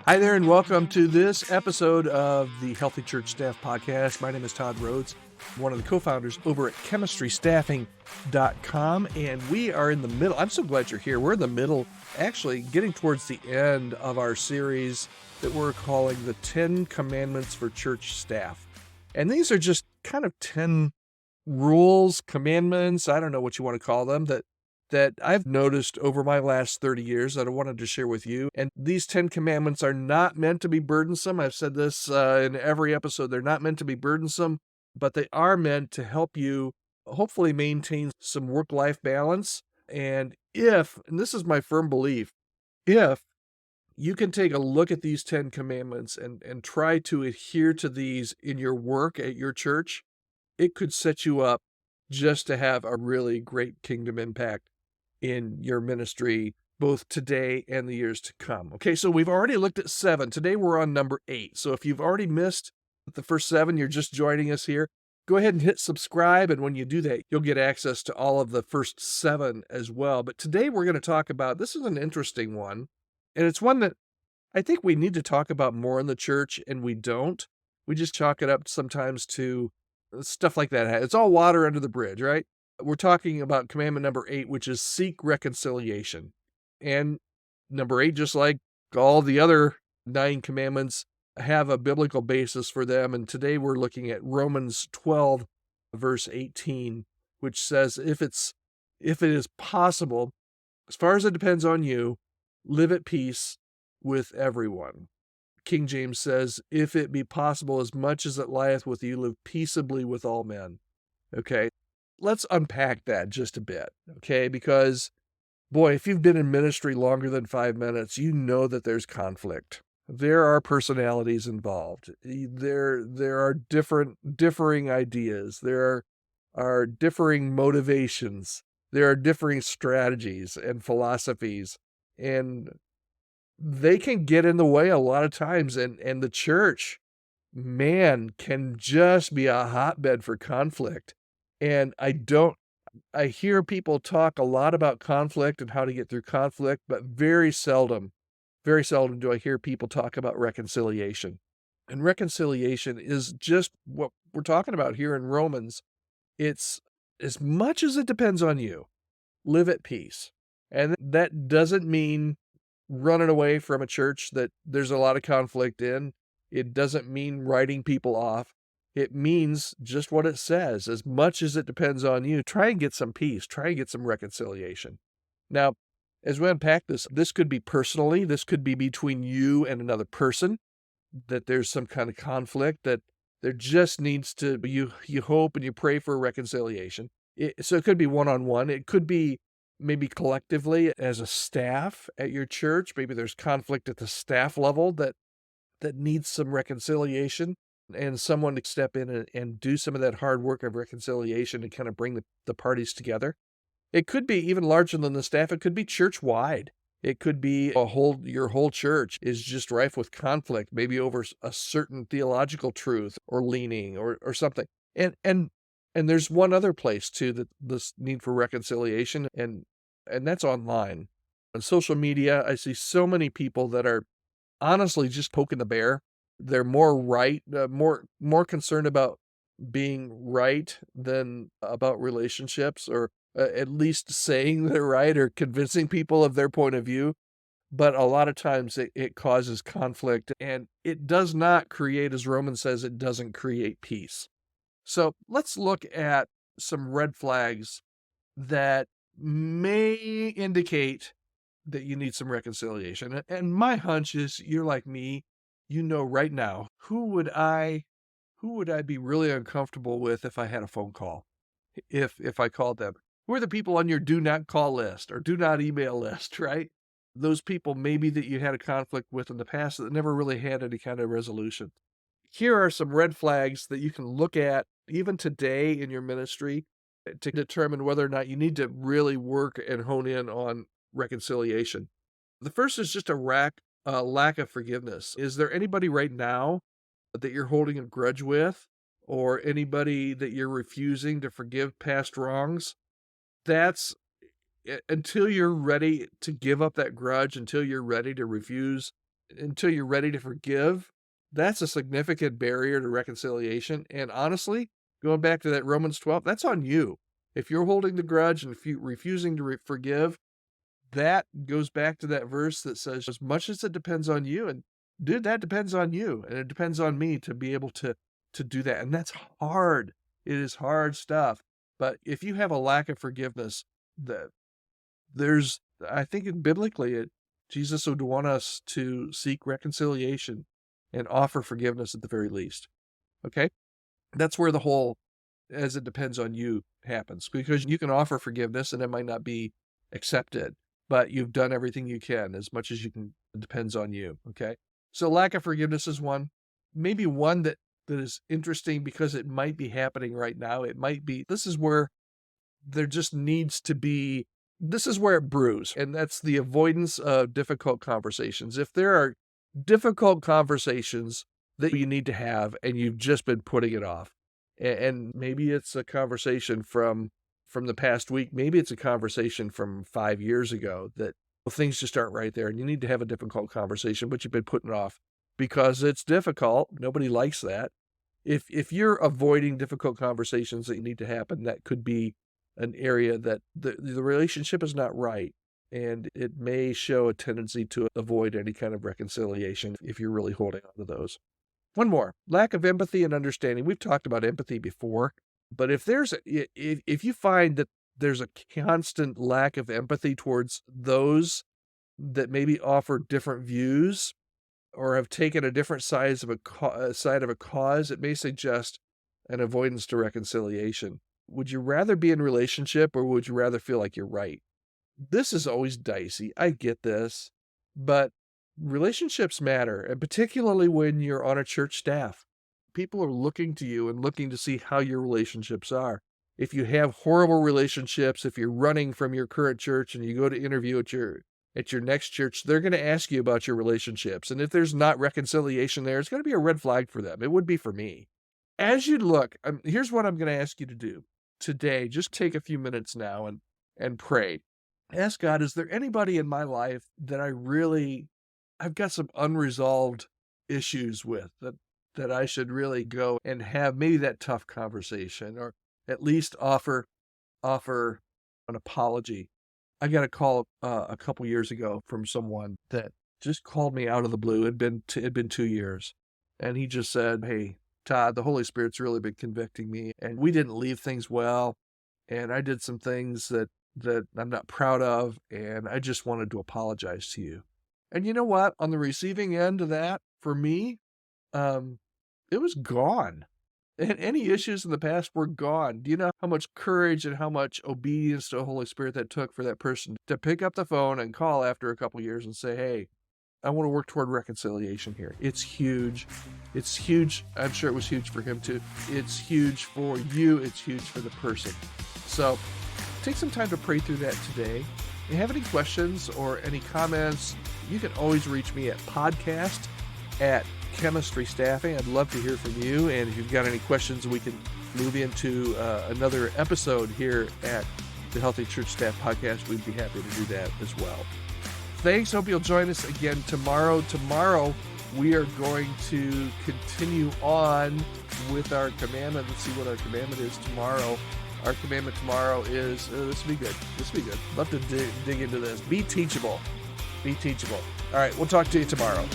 Hi there, and welcome to this episode of the Healthy Church Staff Podcast. My name is Todd Rhodes, one of the co-founders over at chemistrystaffing.com, and we are in the middle. I'm so glad you're here. We're in the middle, actually getting towards the end of our series that we're calling the 10 Commandments for Church Staff. And these are just kind of 10 rules, commandments, I don't know what you want to call them, that I've noticed over my last 30 years that I wanted to share with you. And these 10 commandments are not meant to be burdensome. I've said this in every episode. They're not meant to be burdensome, but they are meant to help you hopefully maintain some work-life balance. And this is my firm belief, if you can take a look at these 10 commandments and try to adhere to these in your work at your church, it could set you up just to have a really great kingdom impact in your ministry, both today and the years to come. Okay, so we've already looked at 7. Today we're on number 8. So if you've already missed the first 7, you're just joining us here, go ahead and hit subscribe. And when you do that, you'll get access to all of the first 7 as well. But today we're going to talk about, this is an interesting one. And it's one that I think we need to talk about more in the church, and we don't. We just chalk it up sometimes to stuff like that. It's all water under the bridge, right? We're talking about commandment number 8, which is seek reconciliation. And number 8, just like all the other 9 commandments, have a biblical basis for them. And today we're looking at Romans 12, verse 18, which says, if it is possible, as far as it depends on you, live at peace with everyone. King James says, if it be possible, as much as it lieth with you, live peaceably with all men. Okay, let's unpack that just a bit, okay? Because, boy, if you've been in ministry longer than 5 minutes, you know that there's conflict. There are personalities involved. There are differing ideas. There are differing motivations. There are differing strategies and philosophies. And they can get in the way a lot of times, and the church, man, can just be a hotbed for conflict. And I hear people talk a lot about conflict and how to get through conflict, but very seldom do I hear people talk about reconciliation. And reconciliation is just what we're talking about here in Romans. It's as much as it depends on you, live at peace. And that doesn't mean running away from a church that there's a lot of conflict in. It doesn't mean writing people off. It means just what it says. As much as it depends on you, try and get some peace. Try and get some reconciliation. Now, as we unpack this could be personally. This could be between you and another person, that there's some kind of conflict, that there just needs to be, you hope and you pray for a reconciliation. So it could be one-on-one. It could be maybe collectively as a staff at your church. Maybe there's conflict at the staff level that needs some reconciliation, and someone to step in and do some of that hard work of reconciliation and kind of bring the parties together. It could be even larger than the staff. It could be church-wide. It could be your whole church is just rife with conflict, maybe over a certain theological truth or leaning or something. And there's one other place too, that this need for reconciliation, and that's online. On social media, I see so many people that are honestly just poking the bear. They're more concerned about being right than about relationships, or at least saying they're right or convincing people of their point of view. But a lot of times it causes conflict, and it does not create, as Romans says, it doesn't create peace. So let's look at some red flags that may indicate that you need some reconciliation. And my hunch is, you're like me, you know right now, who would I be really uncomfortable with if I had a phone call? If I called them. Who are the people on your do not call list or do not email list, right? Those people maybe that you had a conflict with in the past that never really had any kind of resolution. Here are some red flags that you can look at even today in your ministry to determine whether or not you need to really work and hone in on reconciliation. The first is just a lack of forgiveness. Is there anybody right now that you're holding a grudge with, or anybody that you're refusing to forgive past wrongs? That's until you're ready to give up that grudge, until you're ready to refuse until you're ready to forgive, that's a significant barrier to reconciliation. And honestly, going back to that Romans 12, that's on you. If you're holding the grudge and if you refusing to forgive, that goes back to that verse that says, as much as it depends on you, and dude, that depends on you, and it depends on me to be able to do that. And that's hard. It is hard stuff. But if you have a lack of forgiveness, that I think biblically, Jesus would want us to seek reconciliation and offer forgiveness at the very least. Okay? That's where the whole as it depends on you happens, because you can offer forgiveness and it might not be accepted, but you've done everything you can as much as you can. It depends on you. Okay? So lack of forgiveness is one. Maybe one that is interesting because it might be happening right now. It might be, this is where there just needs to be, this is where it brews, and that's the avoidance of difficult conversations. If there are difficult conversations that you need to have and you've just been putting it off, and maybe it's a conversation from the past week, maybe it's a conversation from 5 years ago that things just aren't right there and you need to have a difficult conversation, but you've been putting it off because it's difficult. Nobody likes that. If you're avoiding difficult conversations that you need to happen, that could be an area that the relationship is not right, and it may show a tendency to avoid any kind of reconciliation if you're really holding on to those. One more, lack of empathy and understanding. We've talked about empathy before, but if you find that there's a constant lack of empathy towards those that maybe offer different views or have taken a different side of a cause, it may suggest an avoidance to reconciliation. Would you rather be in a relationship or would you rather feel like you're right? This is always dicey. I get this, but relationships matter, and particularly when you're on a church staff. People are looking to you and looking to see how your relationships are. If you have horrible relationships, if you're running from your current church and you go to interview at your next church, they're going to ask you about your relationships. And if there's not reconciliation there, it's going to be a red flag for them. It would be for me. As you look, here's what I'm going to ask you to do today. Just take a few minutes now and pray. Ask God, is there anybody in my life that I've got some unresolved issues with that I should really go and have maybe that tough conversation, or at least offer an apology. I got a call a couple years ago from someone that just called me out of the blue. It'd been 2 years, and he just said, "Hey, Todd, the Holy Spirit's really been convicting me, and we didn't leave things well, and I did some things that I'm not proud of, and I just wanted to apologize to you." And you know what? On the receiving end of that, for me, it was gone. And any issues in the past were gone. Do you know how much courage and how much obedience to the Holy Spirit that took for that person to pick up the phone and call after a couple years and say, "Hey, I want to work toward reconciliation here." It's huge. It's huge. I'm sure it was huge for him too. It's huge for you. It's huge for the person. So take some time to pray through that today. If you have any questions or any comments, you can always reach me at podcast@Chemistry Staffing. I'd love to hear from you. And if you've got any questions, we can move into another episode here at the Healthy Church Staff Podcast. We'd be happy to do that as well. Thanks. Hope you'll join us again tomorrow. Tomorrow, we are going to continue on with our commandment. Let's see what our commandment is tomorrow. Our commandment tomorrow is, this will be good. This will be good. Love to dig into this. Be teachable. Be teachable. All right, we'll talk to you tomorrow.